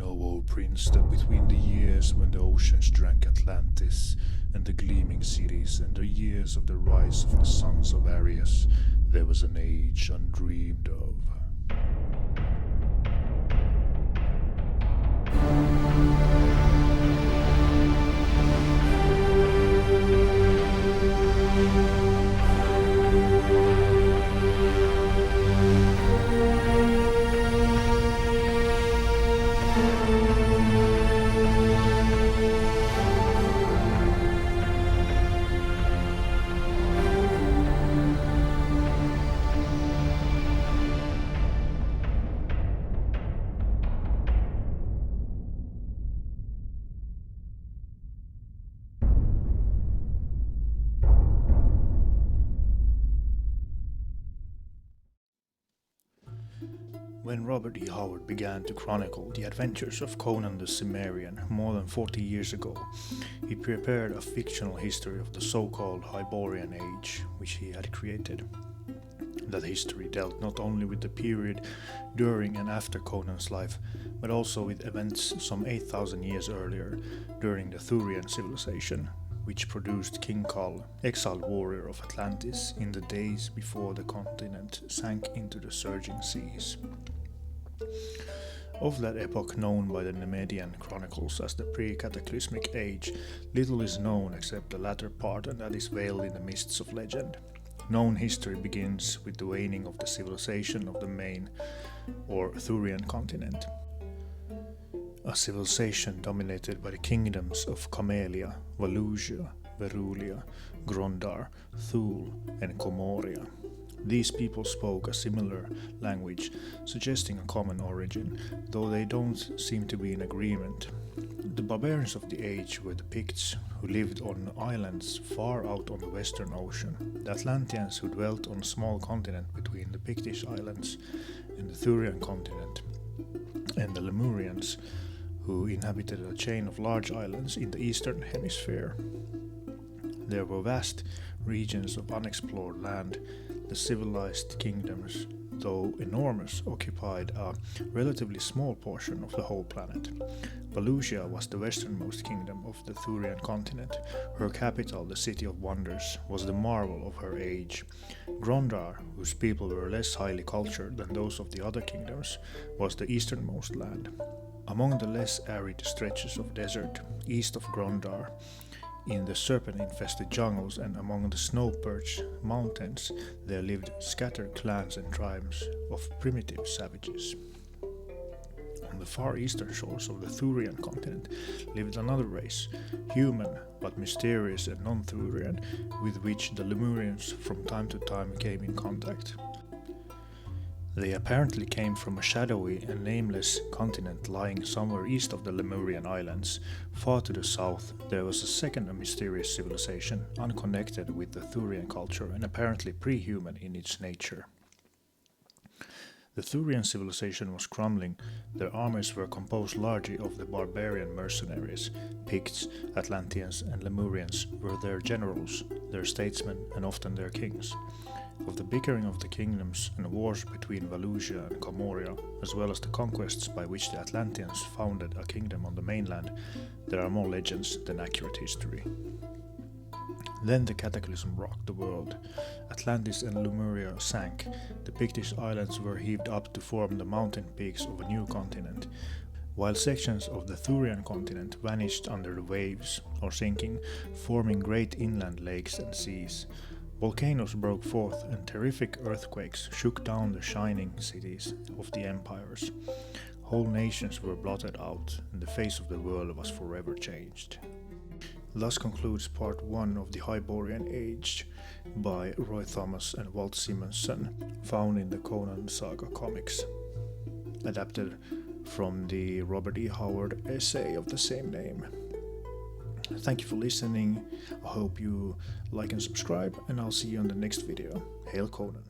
Know, O prince, that between the years when the oceans drank Atlantis, and the gleaming cities, and the years of the rise of the sons of Aries, there was an age undreamed of. When Robert E. Howard began to chronicle the adventures of Conan the Cimmerian more than 40 years ago, he prepared a fictional history of the so-called Hyborian Age, which he had created. That history dealt not only with the period during and after Conan's life, but also with events some 8,000 years earlier, during the Thurian civilization, which produced King Kull, exiled warrior of Atlantis, in the days before the continent sank into the surging seas. Of that epoch, known by the Nemedian chronicles as the Pre-Cataclysmic Age, little is known except the latter part, and that is veiled in the mists of legend. Known history begins with the waning of the civilization of the main, or Thurian continent. A civilization dominated by the kingdoms of Camelia, Valusia, Verulia, Grondar, Thule, and Comoria. These people spoke a similar language, suggesting a common origin, though they don't seem to be in agreement. The barbarians of the age were the Picts, who lived on islands far out on the Western Ocean, the Atlanteans, who dwelt on a small continent between the Pictish islands and the Thurian continent, and the Lemurians, who inhabited a chain of large islands in the eastern hemisphere. There were vast regions of unexplored land. The civilized kingdoms, though enormous, occupied a relatively small portion of the whole planet. Valusia was the westernmost kingdom of the Thurian continent. Her capital, the City of Wonders, was the marvel of her age. Grondar, whose people were less highly cultured than those of the other kingdoms, was the easternmost land. Among the less arid stretches of desert east of Grondar, in the serpent-infested jungles and among the snow-perched mountains, there lived scattered clans and tribes of primitive savages. On the far eastern shores of the Thurian continent lived another race, human but mysterious and non-Thurian, with which the Lemurians from time to time came in contact. They apparently came from a shadowy and nameless continent lying somewhere east of the Lemurian islands. Far to the south, there was a second mysterious civilization, unconnected with the Thurian culture and apparently pre-human in its nature. The Thurian civilization was crumbling. Their armies were composed largely of the barbarian mercenaries. Picts, Atlanteans, and Lemurians were their generals, their statesmen, and often their kings. Of the bickering of the kingdoms and wars between Valusia and Comoria, as well as the conquests by which the Atlanteans founded a kingdom on the mainland, there are more legends than accurate history. Then the cataclysm rocked the world. Atlantis and Lemuria sank. The Pictish islands were heaved up to form the mountain peaks of a new continent, while sections of the Thurian continent vanished under the waves or sinking, forming great inland lakes and seas. Volcanoes broke forth and terrific earthquakes shook down the shining cities of the empires. Whole nations were blotted out, and the face of the world was forever changed. Thus concludes part 1 of the Hyborian Age by Roy Thomas and Walt Simonson, found in the Conan Saga comics, adapted from the Robert E. Howard essay of the same name. Thank you for listening. I hope you like and subscribe, and I'll see you on the next video. Hail Conan.